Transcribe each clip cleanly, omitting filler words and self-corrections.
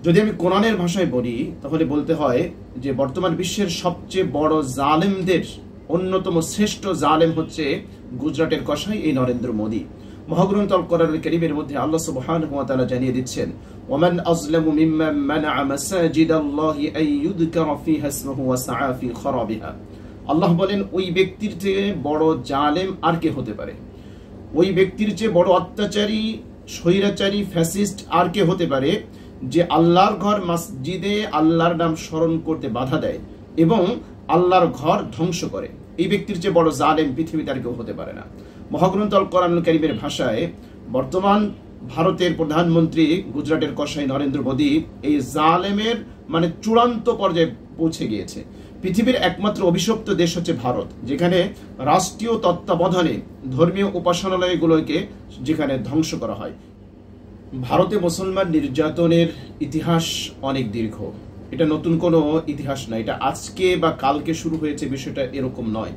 যদি আমি কোরআনের ভাষায় বলি তাহলে বলতে হয় যে বর্তমান বিশ্বের সবচেয়ে বড় জালেমদের অন্যতম শ্রেষ্ঠ জালেম হচ্ছে গুজরাটের কসাই এই নরেন্দ্র মোদী। মহাগ্রন্থ আল কোরআনুল কারীমের মধ্যে আল্লাহ সুবহানাহু ওয়া তাআলা জানিয়ে দিচ্ছেন, ওয়ামান আযলামু মিম্মান মানাআ মাসাজিদাল্লাহি আন ইউযকারা ফিহা ইসমুহু ওয়া সাআ ফি খারাবিহা। আল্লাহ বলেন, ওই ব্যক্তির চেয়ে বড় জালেম আর কে হতে পারে? ওই ব্যক্তির চেয়ে বড় অত্যাচারী, স্বৈরাচারী, ফ্যাসিস্ট আর কে হতে পারে যে আল্লাহর ঘর মসজিদে আল্লাহর নাম স্মরণ করতে বাধা দেয় এবং আল্লাহর ঘর ধ্বংস করে? এই ব্যক্তির চেয়ে বড় জালেম পৃথিবীতে আর কেউ হতে পারে না। মহাগ্রন্থ আল কোরআনুল কারীমের ভাষায় বর্তমান ভারতের প্রধানমন্ত্রী গুজরাটের কসাই নরেন্দ্র মোদী এই জালেমের চূড়ান্ত পর্যায়ে পৌঁছে গিয়েছে। পৃথিবীর একমাত্র অভিশপ্ত দেশ হচ্ছে ভারত, যেখানে রাষ্ট্রীয় তত্ত্বাবধানে ধর্মীয় উপাসনালয়গুলোকে যেখানে ধ্বংস করা হয়। ভারতে মুসলমান নির্যাতনের ইতিহাস অনেক দীর্ঘ। এটা নতুন কোনো ইতিহাস নয়, এটা আজকে বা কালকে শুরু হয়েছে, বিষয়টা এরকম নয়।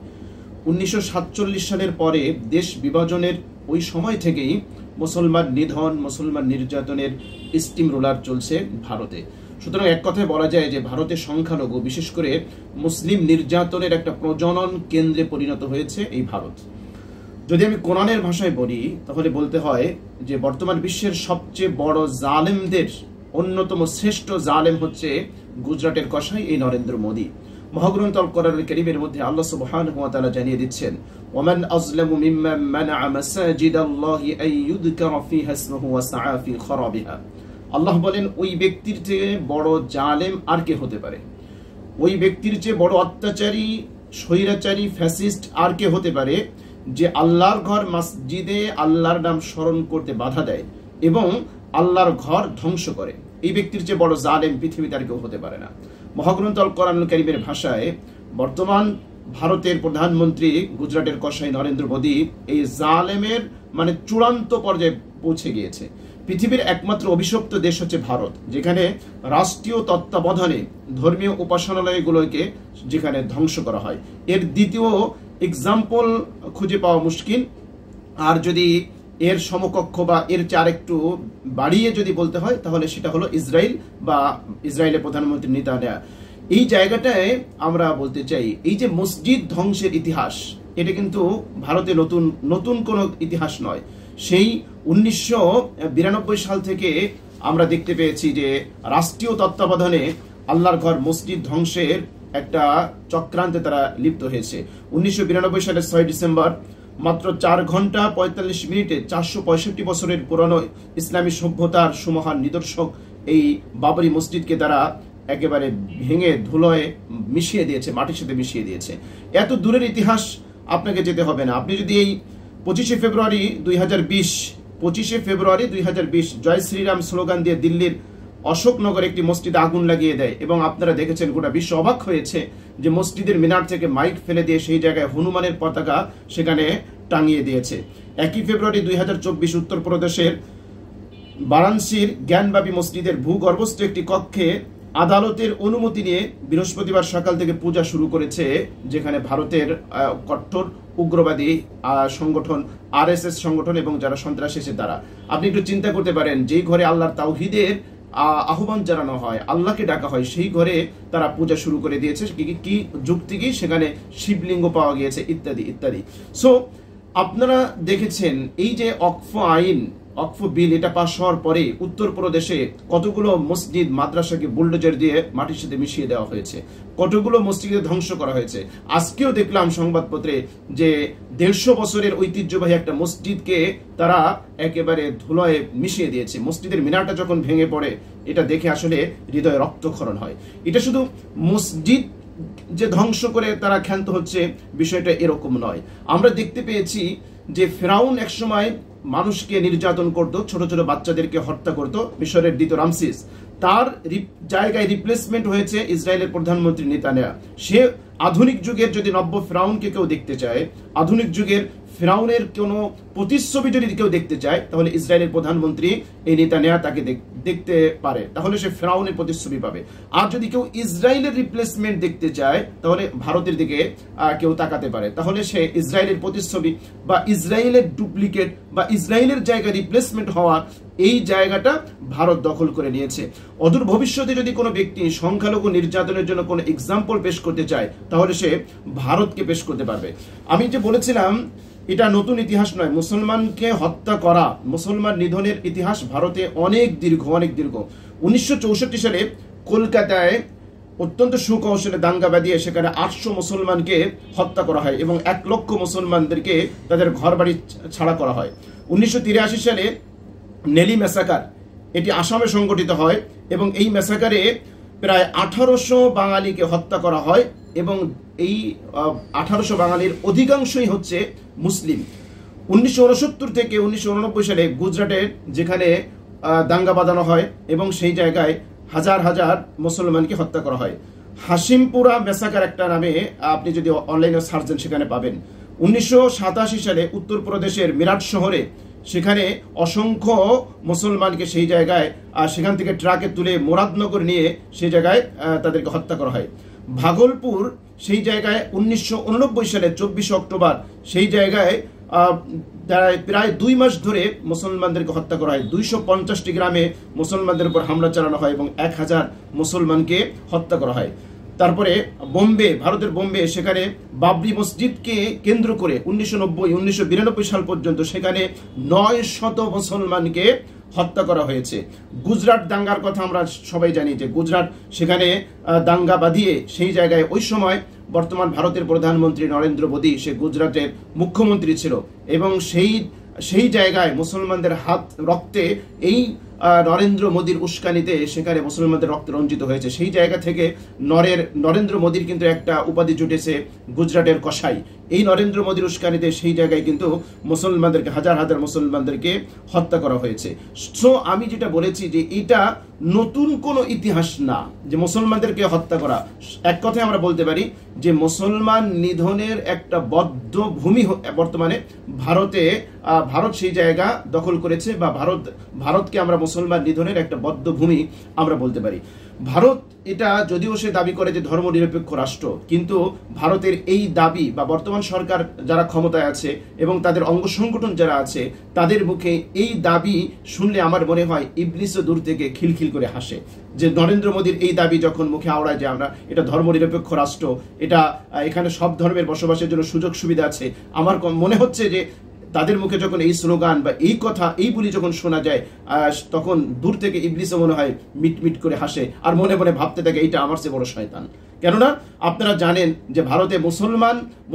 1947 সালের পরে দেশ বিভাজনের ওই সময় থেকেই মুসলমান নিধন, মুসলমান নির্যাতনের স্টিম রোলার চলছে ভারতে। সুতরাং এক কথায় বলা যায় যে ভারতের সংখ্যালঘু, বিশেষ করে মুসলিম নির্যাতনের একটা প্রজনন কেন্দ্রে পরিণত হয়েছে এই ভারত। যদি আমি কোরআনের ভাষায় বলি তাহলে বলতে হয় যে বর্তমান বিশ্বের সবচেয়ে বড় জালেমদের অন্যতম শ্রেষ্ঠ জালেম হচ্ছে গুজরাটের কসাই এই নরেন্দ্র মোদী। মহাগ্রন্থ আল কোরআনুল কারীমের মধ্যে আল্লাহ সুবহানাহু ওয়া তাআলা জানিয়ে দিচ্ছেন, ওয়ামান আযলামু মিম্মান মানাআ মাসাজিদাল্লাহি আন ইউযকারা ফিহা ইসমুহু ওয়া সাআ ফি খারাবিহা। আল্লাহ বলেন, ওই ব্যক্তির চেয়ে বড় জালেম আর কে হতে পারে? ওই ব্যক্তির চেয়ে বড় অত্যাচারী, স্বৈরাচারী, ফ্যাসিস্ট আর কে হতে পারে যে আল্লাহর ঘর মসজিদে আল্লাহর নাম স্মরণ করতে বাধা দেয় এবং আল্লাহর ঘর ধ্বংস করে? এই ব্যক্তির চেয়ে বড় জালেম পৃথিবীতে আর কেউ হতে পারে না। মহাগ্রন্থ আল কোরআনুল কারীমের ভাষায় বর্তমান ভারতের প্রধানমন্ত্রী গুজরাটের কসাই নরেন্দ্র মোদী এই জালেমের চূড়ান্ত পর্যায়ে পৌঁছে গিয়েছে। পৃথিবীর একমাত্র অভিশপ্ত দেশ হচ্ছে ভারত, যেখানে রাষ্ট্রীয় তত্ত্বাবধানে ধর্মীয় উপাসনালয়গুলোকে যেখানে ধ্বংস করা হয়। এর দ্বিতীয় এক্সাম্পল খুঁজে পাওয়া মুশকিল। আর যদি এর সমকক্ষ বা এর চার একটু বাড়িয়ে যদি বলতে হয় তাহলে সেটা হলো ইসরায়েল বা ইসরায়েলের প্রধানমন্ত্রী নেতানিয়াহু। এই জায়গাটায় আমরা বলতে চাই, এই যে মসজিদ ধ্বংসের ইতিহাস, এটা কিন্তু ভারতে নতুন কোনো ইতিহাস নয়। সেই 1992 সাল থেকে আমরা দেখতে পেয়েছি যে রাষ্ট্রীয় তত্ত্বাবধানে আল্লাহর ঘর মসজিদ ধ্বংসের একটা চক্রান্তে তারা লিপ্ত হয়েছে। 1992 সালের 6 ডিসেম্বর মাত্র 4 ঘন্টা 45 মিনিটে 465 বছরের পুরানো ইসলামী সভ্যতার সুমহান নিদর্শক এই বাবরি মসজিদকে তারা একেবারে ভেঙে ধুলোয় মিশিয়ে দিয়েছে, মাটির সাথে মিশিয়ে দিয়েছে। এত দূরের ইতিহাস আপনাকে যেতে হবে না। আপনি যদি এই 25শে ফেব্রুয়ারি 2020 জয় শ্রীরাম স্লোগান দিয়ে দিল্লির অশোকনগরে একটি মসজিদে আগুন লাগিয়ে দেয় এবং আপনারা দেখেছেন গোটা বিশ্ব অবাক হয়েছে যে মসজিদের মিনার থেকে মাইক ফেলে দিয়ে সেই জায়গায় হনুমানের পতাকা সেখানে টাঙিয়ে দিয়েছে। 1 ফেব্রুয়ারি 2024 উত্তরপ্রদেশের বারাণসীর জ্ঞানবাপী মসজিদের ভূগর্ভস্থ একটি কক্ষে আদালতের অনুমতি নিয়ে বৃহস্পতিবার সকাল থেকে পূজা শুরু করেছে, যেখানে ভারতের কঠোর উগ্রবাদী সংগঠন RSS সংগঠন এবং যারা সন্ত্রাসী তারা। আপনি একটু চিন্তা করতে পারেন, যেই ঘরে আল্লাহর তাওহীদের আহ্বান জানানো হয়, আল্লাহকে ডাকা হয়, সেই ঘরে তারা পূজা শুরু করে দিয়েছে। কি যুক্তি কি? সেখানে শিবলিঙ্গ পাওয়া গিয়েছে ইত্যাদি ইত্যাদি। সো আপনারা দেখেছেন এই যে অক্ফ বিল এটা পাস হওয়ার পরে উত্তরপ্রদেশে কতগুলো মসজিদ মাদ্রাসাকে বুলডোজার দিয়ে মাটির সাথে মিশিয়ে দেওয়া হয়েছে, কতগুলো মসজিদে ধ্বংস করা হয়েছে। আজকেও দেখলাম সংবাদপত্রে যে 150 বছরের ঐতিহ্যবাহী একটা মসজিদকে তারা একেবারে ধুলোয় মিশিয়ে দিয়েছে। মসজিদের মিনারটা যখন ভেঙে পড়ে এটা দেখে আসলে হৃদয়ে রক্তক্ষরণ হয়। এটা শুধু মসজিদ যে ধ্বংস করে তারা ক্ষান্ত হচ্ছে, বিষয়টা এরকম নয়। আমরা দেখতে পেয়েছি যে ফেরাউন একসময় মানুষকে নির্যাতন করত, ছোট ছোট বাচ্চাদেরকে হত্যা করত, মিশরের দ্বিতীয় রামসিস। তার জায়গায় রিপ্লেসমেন্ট হয়েছে ইসরায়েলের প্রধানমন্ত্রী নেতানিয়াহু। সে আধুনিক যুগের যদি নব্য ফেরাউনকে কেউ দেখতে চায়, আধুনিক যুগের ফেরাউনের কোনো প্রতিচ্ছবি যদি কেউ দেখতে চায়, তাহলে ইসরায়েলের প্রধানমন্ত্রী এই নেতানিয়াহু তাকে দেখতে পারে, তাহলে সে ফেরাউনের প্রতিচ্ছবি পাবে। আর যদি কেউ ইসরায়েলের রিপ্লেসমেন্ট দেখতে চায়, তাহলে ভারতের দিকে কেউ তাকাতে পারে, তাহলে সে ইসরায়েলের প্রতিচ্ছবি বা ইসরায়েলের ডুপ্লিকেট বা ইসরায়েলের জায়গায় রিপ্লেসমেন্ট হওয়া এই জায়গাটা ভারত দখল করে নিয়েছে। অদূর ভবিষ্যতে যদি কোনো ব্যক্তি সংখ্যালঘু নির্যাতনের জন্য কোনো এক্সাম্পল পেশ করতে চায়, তাহলে সে ভারতকে পেশ করতে পারবে। আমি যে বলেছিলাম এটা নতুন ইতিহাস নয়, মুসলমানকে হত্যা করা, মুসলমান নিধনের ইতিহাস ভারতে অনেক দীর্ঘ। 1964 সালে কলকাতায় অত্যন্ত সুকৌশলে দাঙ্গা বাঁধিয়ে সেখানে 800 মুসলমানকে হত্যা করা হয় এবং 1 লক্ষ মুসলমানদেরকে তাদের ঘর বাড়ি ছাড়া করা হয়। 1983 সালে নেলি ম্যাসাকার, এটি আসামে সংগঠিত হয় এবং এই ম্যাসাকারে প্রায় 1800 বাঙালিকে হত্যা করা হয় এবং এই 1800 বাঙালির অধিকাংশই হচ্ছে মুসলিম। 1969 থেকে 1989 সালে গুজরাটে যেখানে দাঙ্গা বাঁধানো হয় এবং সেই জায়গায় হাজার হাজার মুসলমানকে হত্যা করা হয়। হাসিমপুরা ম্যাসাকার একটা নামে আপনি যদি অনলাইনে সার্চ দেন সেখানে পাবেন। 1987 সালে উত্তরপ্রদেশের মিরাট শহরে সেখানে অসংখ্য মুসলমানকে সেই জায়গায় সেখান থেকে ট্রাকে তুলে মুরাদনগর নিয়ে সেই জায়গায় তাদেরকে হত্যা করা হয়। ভাগলপুর সেই জায়গায় 1989 সালে 24 অক্টোবর সেই জায়গায় প্রায় 2 মাস ধরে মুসলমানদেরকে হত্যা করা হয়। 250টি গ্রামে মুসলমানদের উপর হামলা চালানো হয় এবং 1000 মুসলমানকে হত্যা করা হয়। তারপরে বোম্বে, ভারতের বোম্বে, সেখানে বাবরি মসজিদকে কেন্দ্র করে 1992 সাল পর্যন্ত সেখানে 900 মুসলমানকে হত্যা করা হয়েছে। গুজরাট দাঙ্গার কথা আমরা সবাই জানি যে গুজরাট সেখানে দাঙ্গা বাঁধিয়ে সেই জায়গায় ওই সময় বর্তমান ভারতের প্রধানমন্ত্রী নরেন্দ্র মোদী সে গুজরাটের মুখ্যমন্ত্রী ছিল এবং সেই জায়গায় মুসলমানদের হাত রক্তে এই নরেন্দ্র মোদীর উস্কানিতে সেখানে মুসলমানদের রক্তে রঞ্জিত হয়েছে। সেই জায়গা থেকে নরেন্দ্র মোদীর কিন্তু একটা উপাধি জুটেছে গুজরাটের কসাই। এই নরেন্দ্র মোদীর উস্কানিতে সেই জায়গায় কিন্তু মুসলমানদেরকে হাজার হাজার মুসলমানদেরকে হত্যা করা হয়েছে। সো আমি যেটা বলেছি যে এটা নতুন কোনো ইতিহাস না যে মুসলমানদেরকে হত্যা করা। এক কথায় আমরা বলতে পারি যে মুসলমান নিধনের একটা বদ্ধ ভূমি বর্তমানে ভারত সেই জায়গা দখল করেছে বা ভারতকে আমরা মুসলমান নিধনের একটা বদ্ধ ভূমি আমরা বলতে পারি। ভারত এটা যদিও সে দাবি করে যে ধর্মনিরপেক্ষ রাষ্ট্র, কিন্তু ভারতের এই দাবি বা বর্তমান সরকার যারা ক্ষমতায় আছে এবং তাদের অঙ্গ সংগঠন যারা আছে তাদের মুখে এই দাবি শুনলে আমার মনে হয় ইবলিসও দূর থেকে খিলখিল করে হাসে। যে নরেন্দ্র মোদীর এই দাবি যখন মুখে আওড়ায় যে আমরা এটা ধর্মনিরপেক্ষ রাষ্ট্র, এটা এখানে সব ধর্মের বসবাসের জন্য সুযোগ সুবিধা আছে, আমার মনে হচ্ছে যে তাদের মুখে যখন এই স্লোগান বা এই কথা এই বলি যখন শোনা যায় তখন দূর থেকে ইবলিসও মনে হয় মিটমিট করে হাসে আর মনে মনে ভাবতে থাকে এইটা আমার চেয়ে বড় শয়তান। কেননা আপনারা জানেন যে ভারতে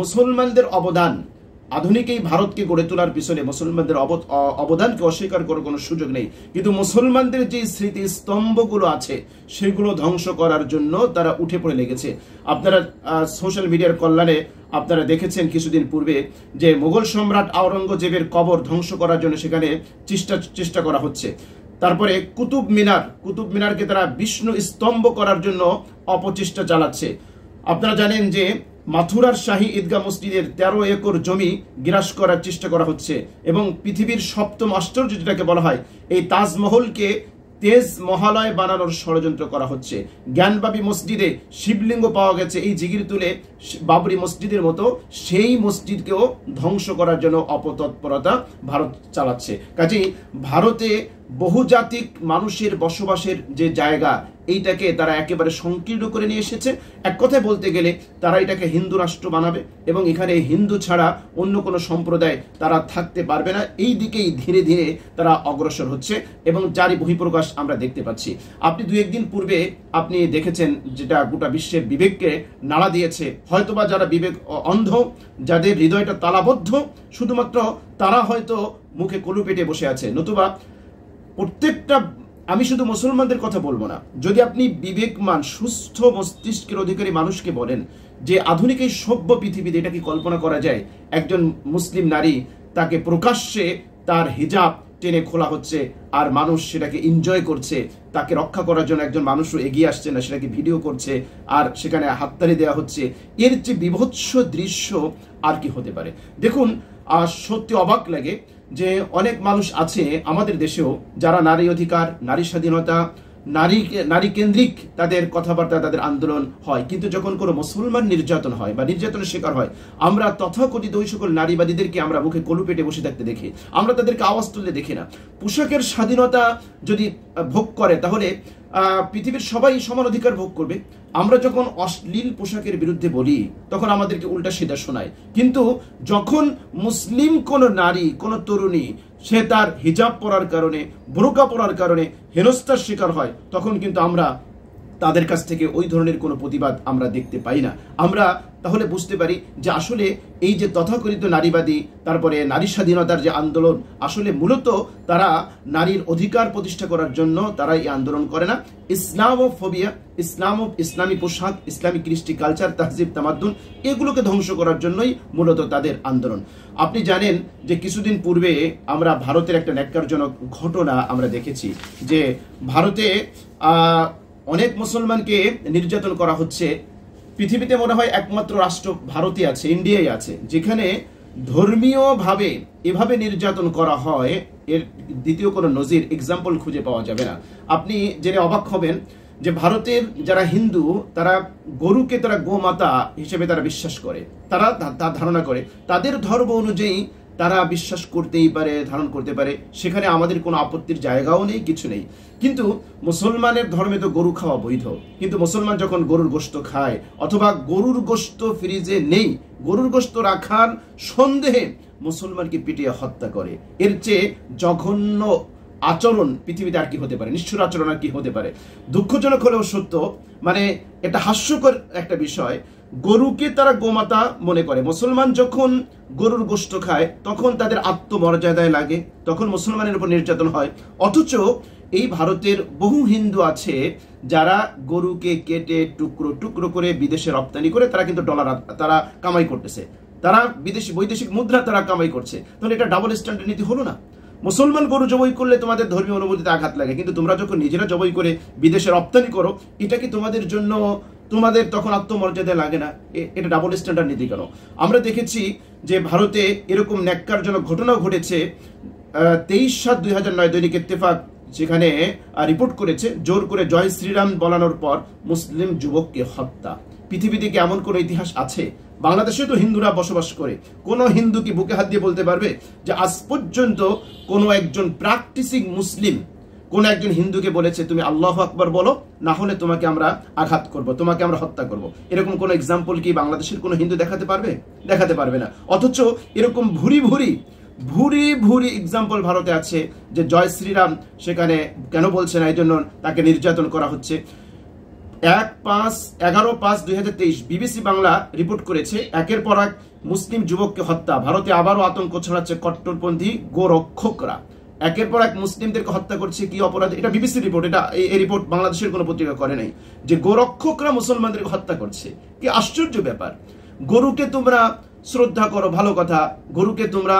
মুসলমানদের অবদান, আধুনিক এই ভারতকে গড়ে তোলার পিছনে মুসলমানদের অবদানকে অস্বীকার করার কোনো সুযোগ নেই, কিন্তু মুসলমানদের যে স্মৃতি স্তম্ভগুলো আছে সেগুলো ধ্বংস করার জন্য তারা উঠে পড়ে লেগেছে। আপনারা সোশ্যাল মিডিয়ার কল্যাণে আপনারা দেখেছেন কিছুদিন পূর্বে যে মুঘল সম্রাট আওরঙ্গজেবের কবর ধ্বংস করার জন্য সেখানে চেষ্টা করা হচ্ছে। তারপরে কুতুব মিনারকে তারা বিষ্ণু স্তম্ভ করার জন্য অপচেষ্টা চালাচ্ছে। আপনারা জানেন যে মাথুরার শাহী ঈদগাহ মসজিদের 13 একর জমি গ্রাস করার চেষ্টা করা হচ্ছে এবং পৃথিবীর 7ম আশ্চর্য যেটাকে বলা হয় এই তাজমহলকে তেজ মহালয় বানানোর ষড়যন্ত্র করা হচ্ছে। জ্ঞানবাপী মসজিদে শিবলিঙ্গ পাওয়া গেছে এই জিগির তুলে বাবরি মসজিদের মতো, সেই মসজিদকেও ধ্বংস করার জন্য অপতৎপরতা ভারত চালাচ্ছে। কাজেই ভারতে বহুজাতিক মানুষের বসবাসের যে জায়গা এইটাকে তারা একেবারে সংকীর্ণ করে নিয়ে এসেছে। এক কথায় বলতে গেলে তারা এটাকে হিন্দু রাষ্ট্র বানাবে এবং এখানে হিন্দু ছাড়া অন্য কোনো সম্প্রদায় তারা থাকতে পারবে না। এই দিকেই ধীরে ধীরে তারা অগ্রসর হচ্ছে এবং যারই বহিঃপ্রকাশ আমরা দেখতে পাচ্ছি। আপনি 2-1 দিন পূর্বে আপনি দেখেছেন যেটা গোটা বিশ্বের বিবেককে নাড়া দিয়েছে। হয়তোবা যারা বিবেক অন্ধ, যাদের হৃদয়টা তালাবদ্ধ, শুধুমাত্র তারা হয়তো মুখে কলু পেটে বসে আছে, নতুবা প্রত্যেকটা, আমি শুধু মুসলমানদের কথা বলবো না, যদি আপনি বিবেকমান সুস্থ মস্তিষ্কের অধিকারী মানুষকে বলেন যে আধুনিক এই সভ্য পৃথিবীতে এটা কি কল্পনা করা যায় একজন মুসলিম নারী তাকে প্রকাশ্যে তার হিজাব টেনে খোলা হচ্ছে আর মানুষ সেটাকে এনজয় করছে, তাকে রক্ষা করার জন্য একজন মানুষও এগিয়ে আসছে না, সেটাকে ভিডিও করছে আর সেখানে হাততালি দেওয়া হচ্ছে, এর যে বিভৎস দৃশ্য আর কি হতে পারে? দেখুন, সত্যি অবাক লাগে যে অনেক মানুষ আছে আমাদের দেশেও যারা নারী অধিকার, নারী স্বাধীনতা, নারী কেন্দ্রিক তাদের কথাবার্তা, তাদের আন্দোলন হয়। কিন্তু যখন কোনো মুসলমান নির্যাতন হয় বা নির্যাতনের শিকার হয়, আমরা তথাকথিত ওই সকল নারীবাদীদেরকে আমরা মুখে কলু পেটে বসে থাকতে দেখি, আমরা তাদেরকে আওয়াজ তুলতে দেখি না। পোশাকের স্বাধীনতা যদি ভোগ করে তাহলে পৃথিবীর সবাই সমান অধিকার ভোগ করবে। আমরা যখন অশ্লীল পোশাকের বিরুদ্ধে বলি তখন আমাদেরকে উল্টা সিধা শোনায়, কিন্তু যখন মুসলিম কোন নারী, কোন তরুণী সে তার হিজাব পরার কারণে, বোরকা পরার কারণে হেনস্থার শিকার হয়, তখন কিন্তু আমরা তাদের কাছ থেকে ওই ধরনের কোনো প্রতিবাদ আমরা দেখতে পাই না। আমরা তাহলে বুঝতে পারি যে আসলে এই যে তথাকথিত নারীবাদী, তারপরে নারী স্বাধীনতার যে আন্দোলন, আসলে মূলত তারা নারীর অধিকার প্রতিষ্ঠা করার জন্য তারা এই আন্দোলন করে না। ইসলামোফোবিয়া, ইসলামী পোশাক, ইসলামী কৃষ্টি কালচার, তাহজিব তামাদ্দুন, এগুলোকে ধ্বংস করার জন্যই মূলত তাদের আন্দোলন। আপনি জানেন যে কিছুদিন পূর্বে আমরা ভারতের একটা ন্যাক্কারজনক ঘটনা আমরা দেখেছি যে ভারতে অনেক মুসলমানকে নির্যাতন করা হচ্ছে। পৃথিবীতে মনে হয় একমাত্র রাষ্ট্র ভারতই আছে, ইন্ডিয়াই আছে, যেখানে ধর্মীয়ভাবে এভাবে নির্যাতন করা হয়। এর দ্বিতীয় কোনো নজির, এক্সাম্পল খুঁজে পাওয়া যাবে না। আপনি জেনে অবাক হবেন যে ভারতের যারা হিন্দু, তারা গরুকে তারা গোমাতা হিসেবে তারা বিশ্বাস করে, তারা ধারণা করে, তাদের ধর্ম অনুযায়ী তারা বিশ্বাস করতেই পারে, ধারণ করতে পারে, সেখানে আমাদের কোনো আপত্তির জায়গাও নেই, কিছু নেই। কিন্তু মুসলমানের ধর্মে তো গরু খাওয়া বৈধ, কিন্তু মুসলমান যখন গরুর গোশত খায়, অথবা গরুর গোশত ফ্রিজে নেই, গরুর গোশত রাখার সন্দেহে মুসলমানকে পিটিয়ে হত্যা করে, এর চেয়ে জঘন্য আচরণ পৃথিবীতে আর কি হতে পারে? নিষ্ঠুর আচরণ আর কি হতে পারে? দুঃখজনক হলেও সত্য, মানে এটা হাস্যকর একটা বিষয়। গরুকে তারা গোমাতা মনে করে। মুসলমান যখন গরুর গোশত খায় তখন তাদের আত্মমর্যাদায় লাগে, তখন মুসলমানের উপর নির্যাতন হয়। অথচ এই ভারতের বহু হিন্দু আছে যারা গরুকে কেটে টুকরো টুকরো করে বিদেশে রপ্তানি করে তারা কিন্তু ডলার তারা কামাই করতেছে, তারা বৈদেশিক মুদ্রা তারা কামাই করছে। তাহলে এটা ডাবল স্ট্যান্ডার্ড নীতি হলো না? মুসলমান গরু জবাই করলে তোমাদের ধর্মীয় অনুভূতিতে আঘাত লাগে, কিন্তু তোমরা যখন নিজেরা জবাই করে বিদেশে রপ্তানি করো, এটা কি তোমাদের জন্য, তোমাদের তখন আত্মমর্যাদা লাগে না? এটা ডাবল স্ট্যান্ডার্ড নীতি কেন? আমরা দেখেছি যে ভারতে এরকম ন্যাক্কারজনক ঘটনাও ঘটেছে। 23/7/2009 দৈনিক ইত্তেফাক যেখানে রিপোর্ট করেছে, জোর করে জয় শ্রীরাম বলানোর পর মুসলিম যুবককে হত্যা। পৃথিবীতে কি এমন কোনো ইতিহাস আছে? বাংলাদেশে তো হিন্দুরা বসবাস করে, কোন হিন্দু কি বুকে হাত দিয়ে বলতে পারবে যে আজ পর্যন্ত কোন একজন প্র্যাকটিসিং মুসলিম কোন একজন হিন্দুকে বলেছে তুমি আল্লাহু আকবার বলো, না হলে তোমাকে আমরা আঘাত করব, তোমাকে আমরা হত্যা করব? এরকম কোন এক্সাম্পল কি বাংলাদেশের কোন হিন্দু দেখাতে পারবে? দেখাতে পারবে না। অথচ এরকম ভুরি ভুরি এক্সাম্পল ভারতে আছে যে জয় শ্রীরাম সেখানে কেন বলছে না, এই জন্য তাকে নির্যাতন করা হচ্ছে। 11/5/2023 বিবিসি বাংলা রিপোর্ট করেছে, একের পর এক মুসলিম যুবককে হত্যা। ভারতে আবারও আতঙ্ক ছড়াচ্ছে কট্টরপন্থী গোরক্ষকরা, একের পর এক মুসলিমদেরকে হত্যা করছে। কি অপরাধ? এটা বিবিসি রিপোর্ট, এটা এই রিপোর্ট বাংলাদেশের কোনো পত্রিকা করে নাই, যে গোরক্ষকরা মুসলমানদেরকে হত্যা করছে। কি আশ্চর্য ব্যাপার! গরুকে তোমরা শ্রদ্ধা করো, ভালো কথা, গরুকে তোমরা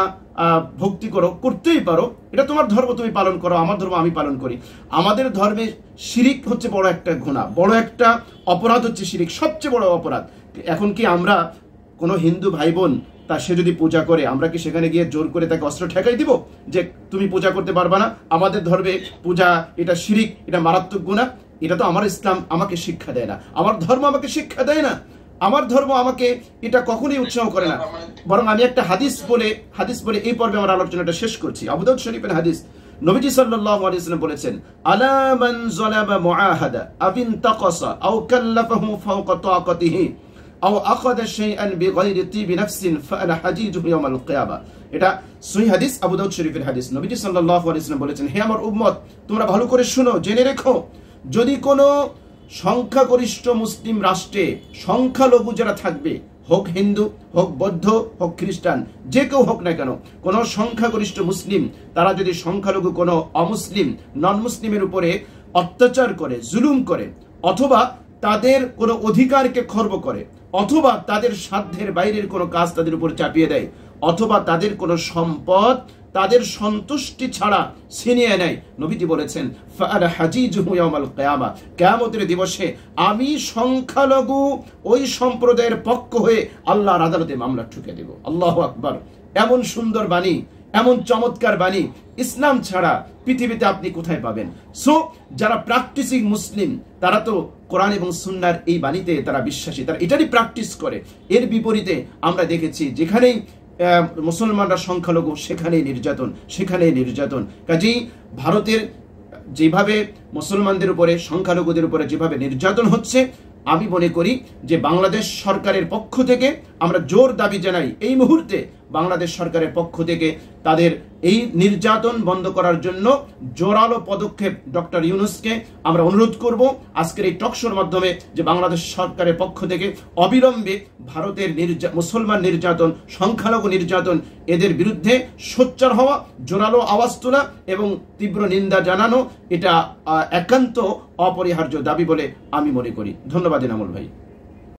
ভক্তি করো, করতেই পারো, এটা তোমার ধর্ম, তুমি পালন করো, আমার ধর্ম আমি পালন করি। আমাদের ধর্মে শিরিক হচ্ছে বড় একটা গুনাহ, বড় একটা অপরাধ হচ্ছে শিরিক, সবচেয়ে বড় অপরাধ। এখন কি আমরা কোনো হিন্দু ভাই বোন সে যদি পূজা করে, আমরা কি সেখানে গিয়ে জোর করে তাকে অস্ত্র ঠেকাই দিব যে তুমি পূজা করতে পারবা না, আমাদের ধর্মে পূজা এটা শিরিক, এটা মারাত্মক গুনাহ? এটা তো আমার ইসলাম আমাকে শিক্ষা দেয় না, আমার ধর্ম আমাকে শিক্ষা দেয় না, আমার ধর্ম আমাকে এটা কখনোই উৎসাহ করে না। বরং আমি একটা হাদিস বলে এই পর্বে আমার আলোচনাটা শেষ করছি। আবু দাউদ শরীফের হাদিস, নবীজি সাল্লাল্লাহু আলাইহি ওয়াসাল্লাম বলেছেন, আলা মান যালাবা মুআহাদা আবিন তাকাসা আও কাল্লাফাহু ফাওকা তাকাতিহি আও আখাযা শাইআন বিগাইরি তিবি নাফসিন ফাআনা হাজিজুহু ইয়াউমাল কিয়ামা। এটা সহিহ হাদিস, আবু দাউদ শরীফের হাদিস। নবীজি সাল্লাল্লাহু আলাইহি ওয়াসাল্লাম বলেছেন, হে আমার উম্মত, তোমরা ভালো করে শুনো, জেনে রেখো, যদি কোনো সংখ্যাগরিষ্ঠ মুসলিম রাষ্ট্রে সংখ্যালঘু যারা থাকবে, হোক হিন্দু, হোক বৌদ্ধ, হোক খ্রিস্টান, যে কেউ হোক না কেন, কোন সংখ্যাগরিষ্ঠ মুসলিম তারা যদি সংখ্যালঘু কোনো অমুসলিম নন মুসলিমের উপরে অত্যাচার করে, জুলুম করে, অথবা তাদের কোনো অধিকারকে খর্ব করে, অথবা তাদের সাধ্যের বাইরের কোনো কাজ তাদের উপর চাপিয়ে দেয়, অথবা তাদের কোনো সম্পদ তাদের সন্তুষ্টি ছাড়া ছিনিয়ে নেয়, নবীজি বলেছেন ফাআনা হাজিজুহু ইয়াউমাল কিয়ামা, কিয়ামতের দিবসে আমি সংখ্যালঘু ওই সম্প্রদায়ের পক্ষ হয়ে আল্লাহর আদালতে মামলা ঠুকে দেব। আল্লাহু আকবার! এমন সুন্দর বাণী, এমন চমৎকার বাণী ইসলাম ছাড়া পৃথিবীতে আপনি কোথায় পাবেন? সো যারা প্র্যাকটিসিং মুসলিম তারা তো কোরআন এবং সুন্নাহর এই বাণীতে তারা বিশ্বাসী, তারা এটারই প্র্যাকটিস করে। এর বিপরীতে আমরা দেখেছি যেখানেই মুসলমানরা সংখ্যালঘু সেখানেই নির্যাতন, সেখানেই নির্যাতন। কাজেই ভারতের যেভাবে মুসলমানদের উপরে, সংখ্যালঘুদের উপরে যেভাবে নির্যাতন হচ্ছে, আমি মনে করি যে বাংলাদেশ সরকারের পক্ষ থেকে আমরা জোর দাবি জানাই, এই মুহূর্তে বাংলাদেশ সরকারের পক্ষ থেকে তাদের এই নির্যাতন বন্ধ করার জন্য জোরালো পদক্ষেপ ডক্টর ইউনূসকে আমরা অনুরোধ করব আজকের এই টকশোর মাধ্যমে, যে বাংলাদেশ সরকারের পক্ষ থেকে অবিলম্বে ভারতের মুসলমান নির্যাতন, সংখ্যালঘু নির্যাতন, এদের বিরুদ্ধে সোচ্চার হওয়া, জোরালো আওয়াজ তোলা এবং তীব্র নিন্দা জানানো, এটা একান্ত অপরিহার্য দাবি বলে আমি মনে করি। ধন্যবাদ এনামুল ভাই।